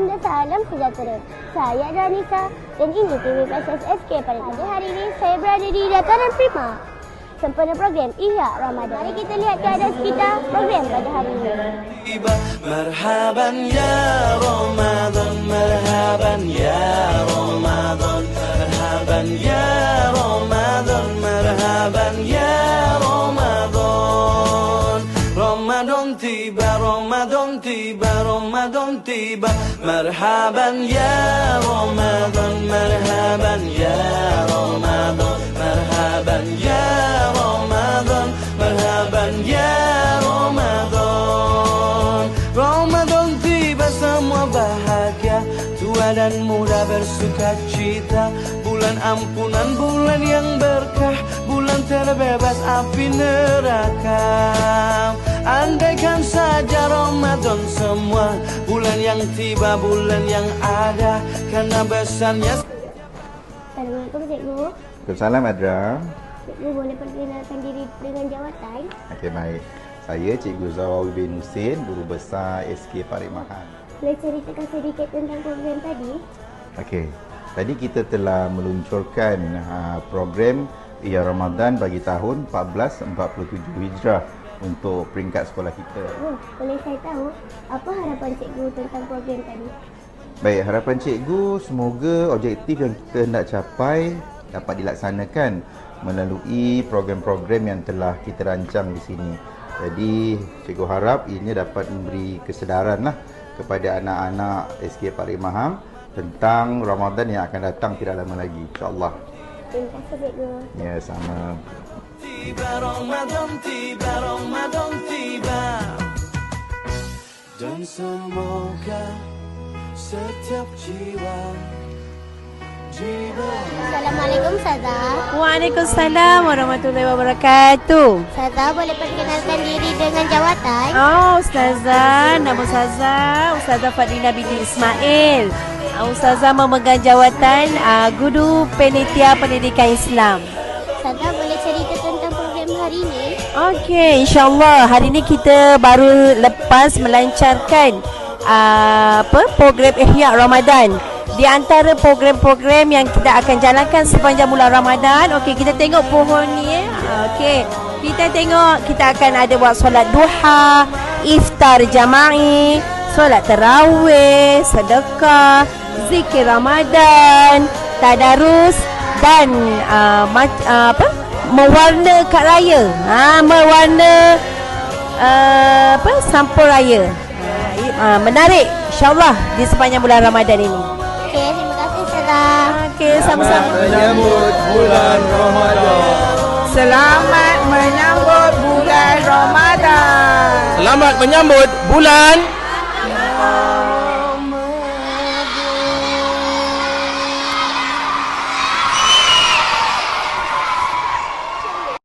dan salam sejahtera. Saya Ranika dan ini TV PSSSK pada pagi hari ini. Saya berada di dataran Prima. Sempena program Ihya Ramadan. Mari kita lihat keadaan sekitar program pada hari ini. Marhaban ya Ramadan, marhaban ya Ramadan, marhaban ya Ramadan, marhaban ya Ramadan. Ramadan tiba, Ramadan tiba, Ramadan tiba. Marhaban ya Ramadan, marhaban ya Ramadan, marhaban ya Ramadan, marhaban ya Ramadan. Ramadan tiba semua bahagia, tua dan muda bersuka cita. Bulan ampunan, bulan yang berkah, bulan terbebas api neraka. Andaikan saja Ramadan semua, bulan yang tiba, bulan yang ada, karena besarnya. Assalamualaikum Cikgu. Waalaikumsalam Adra. Cikgu boleh perkenalkan diri dengan jawatan? Okey, baik. Saya Cikgu Zawawi bin Husin, Guru Besar SK Parimahan. Boleh ceritakan sedikit tentang program tadi? Okey. Tadi kita telah meluncurkan program Ihya Ramadan bagi tahun 1447 Hijrah untuk peringkat sekolah kita. Oh, boleh saya tahu apa harapan Cikgu tentang program tadi? Baik, harapan Cikgu semoga objektif yang kita hendak capai dapat dilaksanakan melalui program-program yang telah kita rancang di sini. Jadi, Cikgu harap ini dapat memberi kesedaran kepada anak-anak SK Parimahan tentang Ramadan yang akan datang tidak lama lagi, insya-Allah. Terima kasih Cikgu. Ya, sama. Tiba Ramadan tiba, Ramadan tiba. Dan semoga setiap jiwa. Assalamualaikum Ustazah. Waalaikumsalam warahmatullahi wabarakatuh. Ustazah boleh perkenalkan diri dengan jawatan? Oh, Ustazah, nama Ustazah Fadlina binti Ismail. Ustazah memegang jawatan Guru Panitia Pendidikan Islam. Ustazah boleh cerita tentang program hari ini? Okey, insya-Allah hari ini kita baru lepas melancarkan program Ihya Ramadan. Di antara program-program yang kita akan jalankan sepanjang bulan Ramadan, okey, kita tengok pohon ni Okey, kita tengok kita akan ada buat solat duha, iftar jama'i, solat tarawih, sedekah, zikir Ramadan, tadarus dan mewarna kad raya. Mewarna sampul raya. Menarik insya-Allah di sepanjang bulan Ramadan ini. Okey, terima kasih Ustazah. Okey, sama-sama. Menyambut bulan Ramadan. Selamat menyambut bulan Ramadan. Selamat menyambut bulan